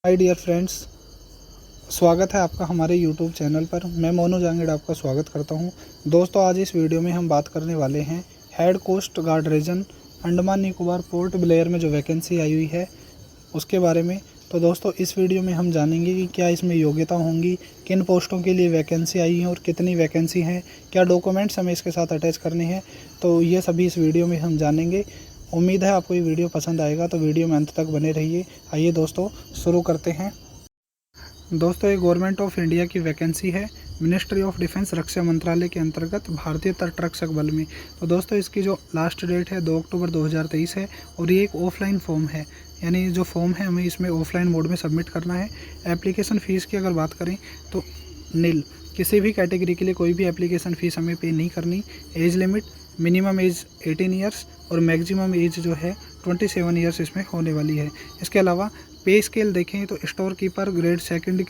Hi dear friends, स्वागत है आपका हमारे यूट्यूब चैनल पर। मैं मोनू जांगड़ आपका स्वागत करता हूं। दोस्तों, आज इस वीडियो में हम बात करने वाले हैं head coast guard region Andaman Nicobar Port Blair में जो वैकेंसी आई हुई है उसके बारे में। तो दोस्तों, इस वीडियो में हम जानेंगे कि क्या इसमें योग्यता होंगी, किन पोस्टों के लिए वैकेंसी आई है और कितनी वैकेंसी हैं, क्या डॉक्यूमेंट्स हमें इसके साथ अटैच करने हैं। तो ये सभी इस वीडियो में हम जानेंगे। उम्मीद है आपको ये वीडियो पसंद आएगा, तो वीडियो में अंत तक बने रहिए। आइए दोस्तों, शुरू करते हैं। दोस्तों, ये गवर्नमेंट ऑफ इंडिया की वैकेंसी है, मिनिस्ट्री ऑफ डिफेंस रक्षा मंत्रालय के अंतर्गत भारतीय तटरक्षक बल में। तो दोस्तों, इसकी जो लास्ट डेट है 2 अक्टूबर 2023 है और ये एक ऑफलाइन फॉर्म है, यानी जो फॉर्म है हमें इसमें ऑफलाइन मोड में सबमिट करना है। एप्लीकेशन फ़ीस की अगर बात करें तो नील, किसी भी कैटेगरी के लिए कोई भी एप्लीकेशन फ़ीस हमें पे नहीं करनी। Age limit minimum age 18 years और मैक्सिमम एज जो है 27 ईयर्स इसमें होने वाली है। इसके अलावा पे स्केल देखें तो store keeper grade second,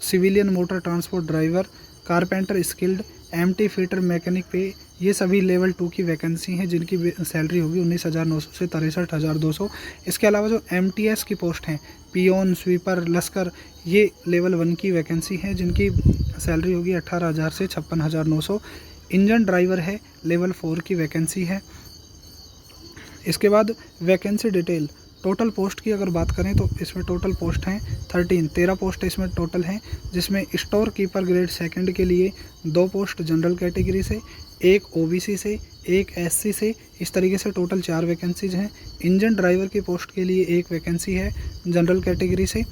civilian motor transport driver, carpenter skilled, MT fitter mechanic pay, ये सभी लेवल 2 की वैकेंसी हैं जिनकी सैलरी होगी 19,900 से 63,200। इसके अलावा जो एमटीएस की पोस्ट हैं, पियोन, स्वीपर, लश्कर, ये लेवल 1 की वैकेंसी है जिनकी सैलरी होगी 18,000 से 56,900। इंजन ड्राइवर है, लेवल 4 की वैकेंसी है। इसके बाद वैकेंसी डिटेल, टोटल पोस्ट की अगर बात करें तो इसमें टोटल पोस्ट हैं 13 पोस्ट इसमें टोटल हैं, जिसमें स्टोर कीपर ग्रेड सेकंड के लिए 2 पोस्ट जनरल कैटेगरी से, 1 ओबीसी से, 1 एससी से, इस तरीके से टोटल 4 वैकेंसीज हैं। इंजन ड्राइवर की पोस्ट के लिए 1 वैकेंसी है जनरल कैटेगरी से।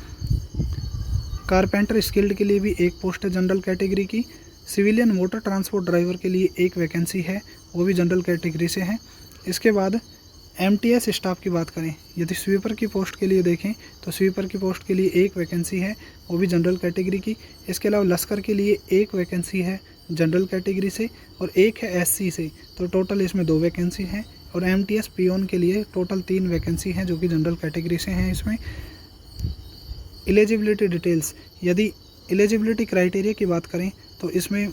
कारपेंटर स्किल्ड के लिए भी 1 पोस्ट है जनरल कैटेगरी की। सिविलियन मोटर ट्रांसपोर्ट ड्राइवर के लिए 1 वैकेंसी है, वो भी जनरल कैटेगरी से है। इसके बाद एमटीएस स्टाफ की बात करें, यदि स्वीपर की पोस्ट के लिए देखें तो स्वीपर की पोस्ट के लिए 1 वैकेंसी है, वो भी जनरल कैटेगरी की। इसके अलावा लश्कर के लिए 1 वैकेंसी है जनरल कैटेगरी से और 1 है एससी से, तो टोटल इसमें 2 वैकेंसी हैं। और एमटीएस पियोन के लिए टोटल 3 वैकेंसी हैं जो कि जनरल कैटेगरी से हैं। इसमें एलिजिबिलिटी डिटेल्स, यदि एलिजिबिलिटी क्राइटेरिया की बात करें तो इसमें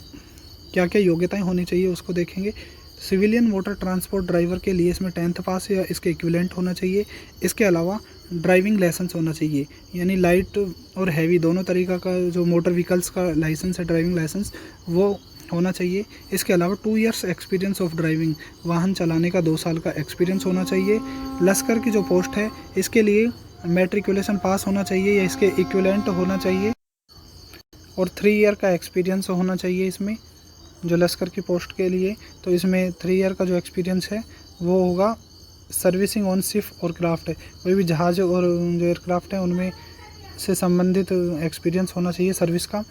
क्या क्या योग्यताएं होनी चाहिए उसको देखेंगे। सिविलियन मोटर ट्रांसपोर्ट ड्राइवर के लिए इसमें 10th पास या इसके इक्विवेलेंट होना चाहिए। इसके अलावा ड्राइविंग लाइसेंस होना चाहिए, यानी लाइट और हैवी दोनों तरीक़ा का जो मोटर व्हीकल्स का लाइसेंस है, ड्राइविंग लाइसेंस, वो होना चाहिए। इसके अलावा 2 ईयर्स एक्सपीरियंस ऑफ ड्राइविंग, वाहन चलाने का 2 साल का एक्सपीरियंस होना चाहिए। लश्कर की जो पोस्ट है इसके लिए मैट्रिकुलेशन पास होना चाहिए या इसके इक्विवेलेंट होना चाहिए और 3 ईयर का एक्सपीरियंस होना चाहिए इसमें जो लश्कर की पोस्ट के लिए। तो इसमें 3 ईयर का जो एक्सपीरियंस है वो होगा सर्विसिंग ऑन शिप और क्राफ्ट है, कोई भी जहाज़ और जो एयरक्राफ्ट है उनमें से संबंधित एक्सपीरियंस होना चाहिए सर्विस का।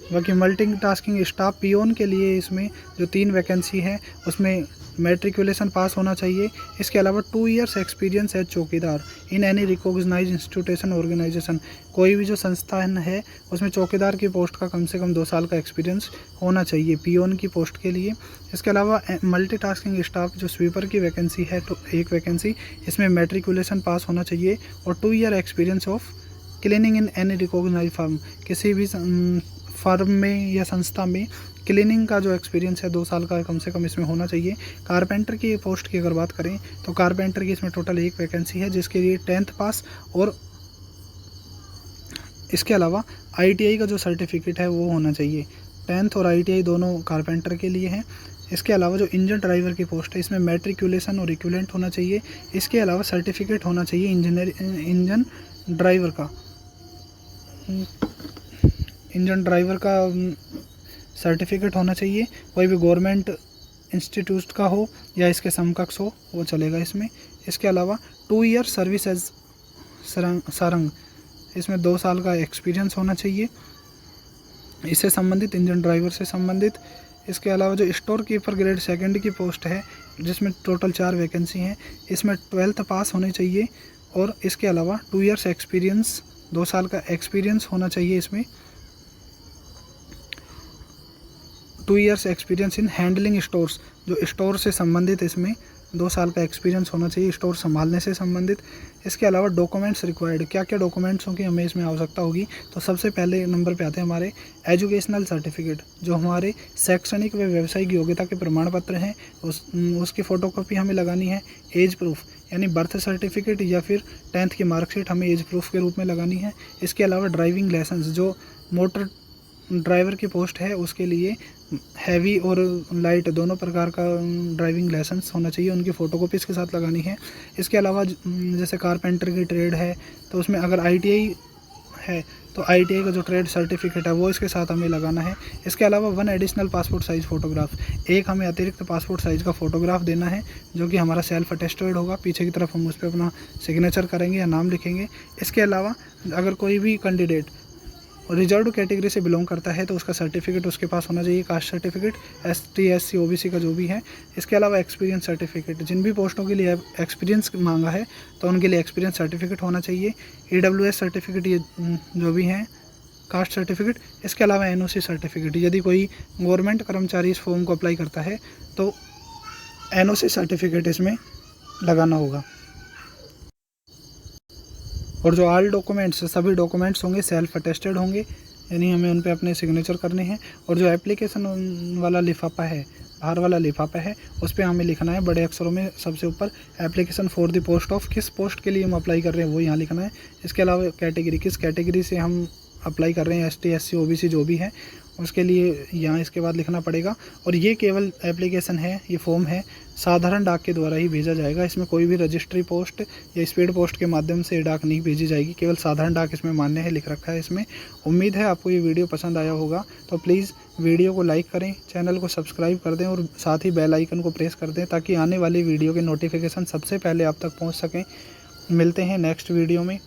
बाकी मल्टीटास्किंग स्टाफ पियोन के लिए इसमें जो 3 वैकेंसी है उसमें मैट्रिकुलेशन पास होना चाहिए। इसके अलावा 2 ईयर्स एक्सपीरियंस है चौकीदार in any recognise institution organisation, कोई भी जो संस्थान है उसमें चौकीदार की पोस्ट का कम से कम 2 साल का एक्सपीरियंस होना चाहिए पियोन की पोस्ट के लिए। इसके अलावा मल्टीटास्किंग स्टाफ जो स्वीपर की वैकेंसी है तो 1 वैकेंसी, इसमें मैट्रिकुलेशन पास होना चाहिए और 2 year experience of cleaning in any recognise firm, किसी भी फर्म में या संस्था में क्लीनिंग का जो एक्सपीरियंस है 2 साल का कम से कम इसमें होना चाहिए। कारपेंटर की पोस्ट की अगर बात करें तो कारपेंटर की इसमें टोटल 1 वैकेंसी है जिसके लिए 10th पास और इसके अलावा ITI का जो सर्टिफिकेट है वो होना चाहिए। 10th और ITI दोनों कारपेंटर के लिए हैं। इसके अलावा जो इंजन ड्राइवर की पोस्ट है इसमें मैट्रिकुलेशन और इक्विवेलेंट होना चाहिए। इसके अलावा सर्टिफिकेट होना चाहिए इंजन ड्राइवर का सर्टिफिकेट होना चाहिए, कोई भी गवर्नमेंट इंस्टीट्यूट का हो या इसके समकक्ष हो वो चलेगा इसमें। इसके अलावा 2 ईयर सर्विस एज सारंग, इसमें 2 साल का एक्सपीरियंस होना चाहिए इससे संबंधित, इंजन ड्राइवर से संबंधित। इसके अलावा जो स्टोर कीपर ग्रेड सेकंड की पोस्ट है जिसमें टोटल 4 वैकेंसी हैं, इसमें 12th पास होने चाहिए और इसके अलावा 2 ईयर्स एक्सपीरियंस, 2 साल का एक्सपीरियंस होना चाहिए इसमें। 2 years experience in handling stores, जो स्टोर से संबंधित इसमें 2 साल का एक्सपीरियंस होना चाहिए, स्टोर संभालने से संबंधित। इसके अलावा डॉक्यूमेंट्स रिक्वायर्ड, क्या क्या डॉक्यूमेंट्सों की हमें इसमें आवश्यकता होगी, तो सबसे पहले नंबर पे आते हैं हमारे एजुकेशनल सर्टिफिकेट, जो हमारे शैक्षणिक व व्यावसायिक योग्यता के प्रमाण पत्र हैं उसकी फ़ोटोकॉपी हमें लगानी है। एज प्रूफ, यानी बर्थ सर्टिफिकेट या फिर 10th की मार्कशीट हमें एज प्रूफ के रूप में लगानी है। इसके अलावा ड्राइविंग लाइसेंस, जो मोटर ड्राइवर की पोस्ट है उसके लिए हैवी और लाइट दोनों प्रकार का ड्राइविंग लाइसेंस होना चाहिए, उनकी फ़ोटोकॉपी इसके साथ लगानी है। इसके अलावा जैसे कारपेंटर की ट्रेड है तो उसमें अगर ITI है तो ITI का जो ट्रेड सर्टिफिकेट है वो इसके साथ हमें लगाना है। इसके अलावा 1 एडिशनल पासपोर्ट साइज़ फ़ोटोग्राफ, एक हमें अतिरिक्त पासपोर्ट साइज़ का फ़ोटोग्राफ देना है जो कि हमारा सेल्फ अटेस्टेड होगा। पीछे की तरफ हम उस पर अपना सिग्नेचर करेंगे या नाम लिखेंगे। इसके अलावा अगर कोई भी कैंडिडेट रिजर्व कैटेगरी से बिलोंग करता है तो उसका सर्टिफिकेट उसके पास होना चाहिए, caste certificate, ST SC OBC का जो भी है। इसके अलावा एक्सपीरियंस सर्टिफिकेट, जिन भी पोस्टों के लिए एक्सपीरियंस मांगा है तो उनके लिए एक्सपीरियंस सर्टिफिकेट होना चाहिए। EWS सर्टिफिकेट, ये जो भी हैं, कास्ट सर्टिफिकेट। इसके अलावा NOC सर्टिफिकेट, यदि कोई गवर्नमेंट कर्मचारी इस फॉर्म को अप्लाई करता है तो NOC सर्टिफिकेट इसमें लगाना होगा। और जो ऑल डॉक्यूमेंट्स, सभी डॉक्यूमेंट्स होंगे सेल्फ अटेस्टेड होंगे, यानी हमें उन पे अपने सिग्नेचर करने हैं। और जो एप्लीकेशन वाला लिफाफा है, बाहर वाला लिफाफा है, उस पर हमें लिखना है बड़े अक्षरों में सबसे ऊपर application for the post of, किस पोस्ट के लिए हम अप्लाई कर रहे हैं वो यहाँ लिखना है। इसके अलावा कैटेगरी, किस कैटेगरी से हम अप्लाई कर रहे हैं, ST SC OBC जो भी है उसके लिए यहाँ इसके बाद लिखना पड़ेगा। और ये केवल एप्लीकेशन है, ये फॉर्म है, साधारण डाक के द्वारा ही भेजा जाएगा। इसमें कोई भी रजिस्ट्री पोस्ट या स्पीड पोस्ट के माध्यम से डाक नहीं भेजी जाएगी, केवल साधारण डाक इसमें मान्य है, लिख रखा है इसमें। उम्मीद है आपको ये वीडियो पसंद आया होगा, तो प्लीज़ वीडियो को लाइक करें, चैनल को सब्सक्राइब कर दें और साथ ही बेल आइकन को प्रेस कर दें ताकि आने वाली वीडियो के नोटिफिकेशन सबसे पहले आप तक पहुँच सकें। मिलते हैं नेक्स्ट वीडियो में।